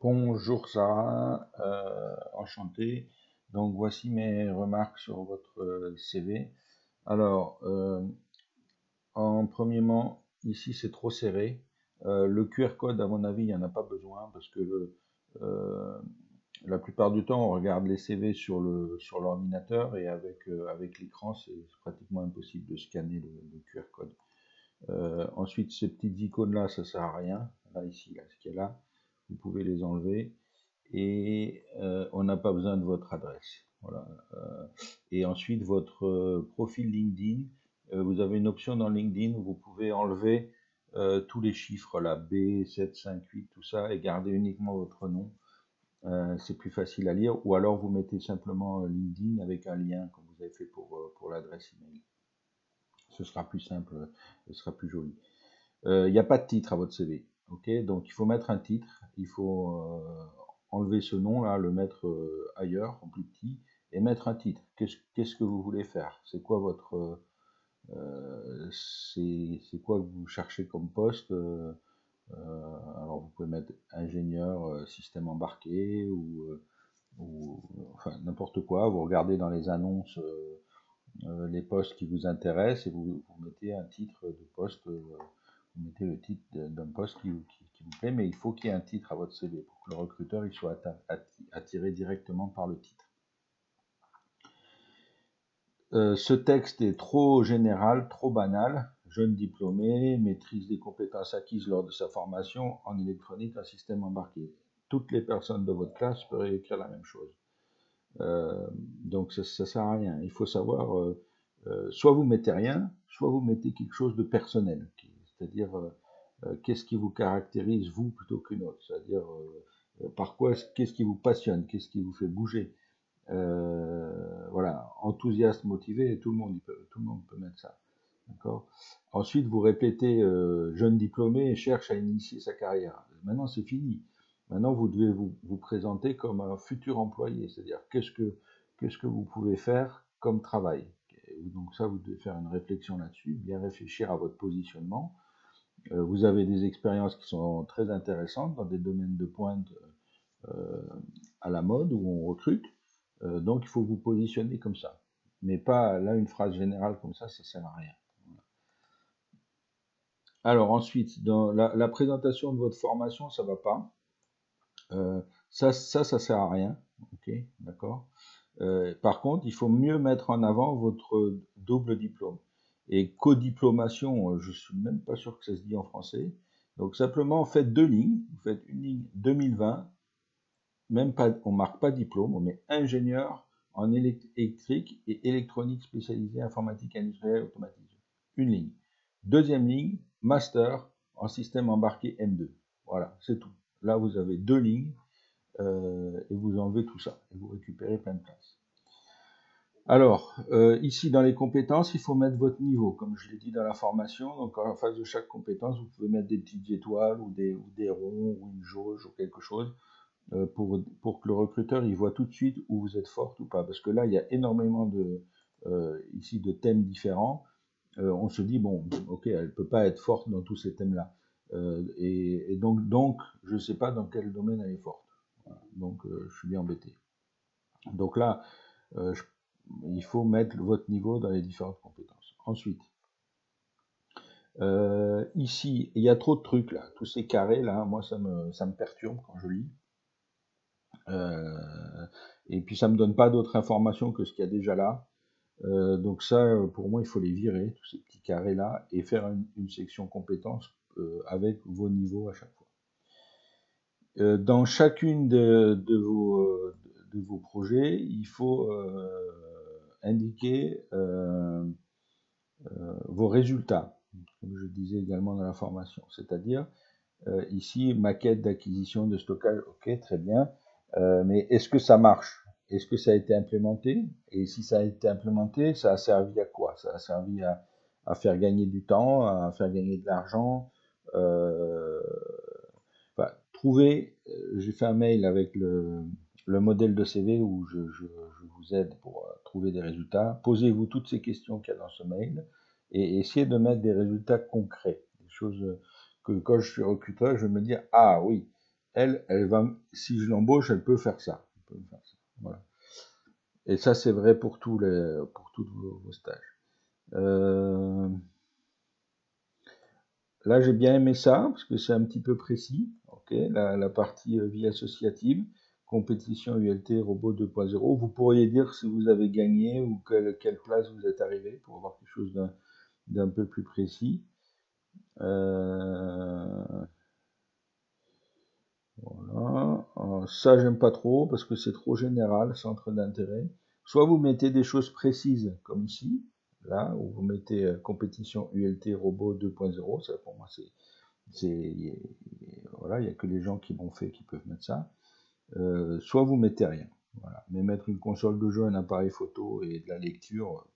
Bonjour Sarah, enchanté. Donc voici mes remarques sur votre CV. Alors, premièrement, ici c'est trop serré. Le QR code, à mon avis, il n'y en a pas besoin parce que euh, la plupart du temps, on regarde les CV sur l'ordinateur et avec l'écran, c'est pratiquement impossible de scanner le QR code. Ensuite, ces petites icônes-là, ça sert à rien. Là, ici, là, ce qu'il y a là, vous pouvez les enlever et on n'a pas besoin de votre adresse. Voilà. Et ensuite, votre profil LinkedIn, vous avez une option dans LinkedIn où vous pouvez enlever tous les chiffres, là, B, 7, 5, 8, tout ça, et garder uniquement votre nom. C'est plus facile à lire, ou alors vous mettez simplement LinkedIn avec un lien, comme vous avez fait pour l'adresse email. Ce sera plus simple, ce sera plus joli. Il n'y a pas de titre à votre CV. Ok, donc il faut mettre un titre, il faut enlever ce nom-là, le mettre ailleurs, en plus petit, et mettre un titre. Qu'est-ce que vous voulez faire? C'est quoi votre, c'est quoi que vous cherchez comme poste? Alors vous pouvez mettre ingénieur système embarqué ou enfin n'importe quoi. Vous regardez dans les annonces les postes qui vous intéressent et vous mettez un titre de poste. Vous mettez le titre d'un poste qui vous plaît, mais il faut qu'il y ait un titre à votre CV pour que le recruteur il soit attiré directement par le titre. Ce texte est trop général, trop banal. Jeune diplômé, maîtrise des compétences acquises lors de sa formation en électronique, un système embarqué. Toutes les personnes de votre classe peuvent écrire la même chose. Donc ça sert à rien. Il faut savoir, soit vous mettez rien, soit vous mettez quelque chose de personnel, c'est-à-dire qu'est-ce qui vous caractérise vous plutôt qu'une autre, c'est-à-dire par quoi, qu'est-ce qui vous passionne, qu'est-ce qui vous fait bouger. Voilà, enthousiaste, motivé, tout le monde peut mettre ça. D'accord. Ensuite, vous répétez jeune diplômé et cherche à initier sa carrière. Maintenant, c'est fini. Maintenant, vous devez vous présenter comme un futur employé, c'est-à-dire qu'est-ce que vous pouvez faire comme travail. Et donc ça, vous devez faire une réflexion là-dessus, bien réfléchir à votre positionnement. Vous avez des expériences qui sont très intéressantes dans des domaines de pointe à la mode où on recrute. Donc il faut vous positionner comme ça. Mais pas là une phrase générale comme ça sert à rien. Alors ensuite, dans la présentation de votre formation, ça va pas. Ça sert à rien. Ok, d'accord. Par contre, il faut mieux mettre en avant votre double diplôme. Et codiplomation, je suis même pas sûr que ça se dit en français. Donc simplement, faites deux lignes. Vous faites une ligne 2020, même pas, on marque pas diplôme, on met ingénieur en électrique et électronique spécialisé informatique industrielle automatisée. Une ligne. Deuxième ligne, master en système embarqué M2. Voilà, c'est tout. Là, vous avez deux lignes et vous enlevez tout ça et vous récupérez plein de place. Alors, ici dans les compétences, il faut mettre votre niveau, comme je l'ai dit dans la formation. Donc en face de chaque compétence, vous pouvez mettre des petites étoiles ou des ronds ou une jauge ou quelque chose pour que le recruteur il voit tout de suite où vous êtes forte ou pas. Parce que là, il y a énormément ici de thèmes différents. On se dit, bon, ok, elle ne peut pas être forte dans tous ces thèmes-là. Et donc, je ne sais pas dans quel domaine elle est forte. Voilà. Donc, je suis bien embêté. Donc là, il faut mettre votre niveau dans les différentes compétences. Ensuite, ici, il y a trop de trucs là, tous ces carrés là, moi ça me perturbe quand je lis. Et puis ça me donne pas d'autres informations que ce qu'il y a déjà là. Donc ça, pour moi, il faut les virer, tous ces petits carrés là, et faire une section compétences avec vos niveaux à chaque fois. Dans chacune de vos projets, il faut indiquer vos résultats, comme je disais également dans la formation. C'est-à-dire, ici, maquette d'acquisition de stockage, ok, très bien, mais est-ce que ça marche? Est-ce que ça a été implémenté? Et si ça a été implémenté, ça a servi à quoi? Ça a servi à faire gagner du temps, à faire gagner de l'argent. Enfin, j'ai fait un mail avec le modèle de CV où je vous aide pour trouver des résultats. Posez-vous toutes ces questions qu'il y a dans ce mail et essayez de mettre des résultats concrets, des choses que quand je suis recruteur, je vais me dire, ah oui, elle va, si je l'embauche, elle peut faire ça. Elle peut faire ça. Voilà. Et ça, c'est vrai pour tous vos stages. Là, j'ai bien aimé ça, parce que c'est un petit peu précis. Okay, la partie vie associative, compétition ULT robot 2.0. Vous pourriez dire si vous avez gagné ou quelle place vous êtes arrivé pour avoir quelque chose d'un peu plus précis. Voilà. Ça, j'aime pas trop parce que c'est trop général, centre d'intérêt. Soit vous mettez des choses précises, comme ici, là, où vous mettez compétition ULT robot 2.0. Ça, pour moi, voilà, il n'y a que les gens qui l'ont fait qui peuvent mettre ça. Soit vous mettez rien. Voilà. Mais mettre une console de jeu, un appareil photo et de la lecture,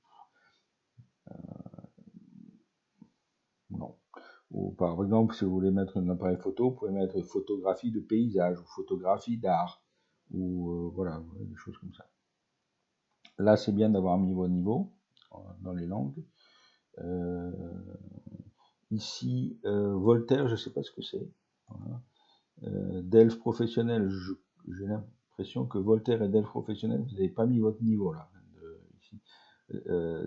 non. Ou par exemple, si vous voulez mettre un appareil photo, vous pouvez mettre photographie de paysage ou photographie d'art ou voilà, des choses comme ça. Là, c'est bien d'avoir mis vos niveaux dans les langues. Ici, Voltaire, je ne sais pas ce que c'est. Voilà. Delphes professionnel, j'ai l'impression que Voltaire et Delphes professionnel, vous n'avez pas mis votre niveau là. Ici.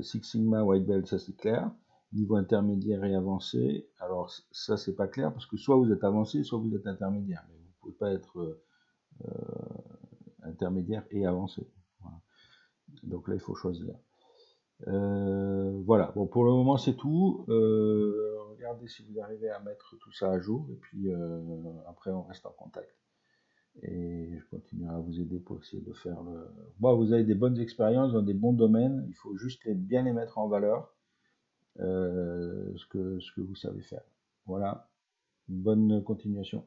Six Sigma White Belt, ça c'est clair. Niveau intermédiaire et avancé, alors ça c'est pas clair parce que soit vous êtes avancé, soit vous êtes intermédiaire, mais vous ne pouvez pas être intermédiaire et avancé. Voilà. Donc là il faut choisir. Voilà, bon pour le moment c'est tout. Regardez si vous arrivez à mettre tout ça à jour et puis après on reste en contact. Et je continuerai à vous aider pour essayer de faire le... Bon, vous avez des bonnes expériences dans des bons domaines, il faut juste bien les mettre en valeur, ce que vous savez faire. Voilà, bonne continuation.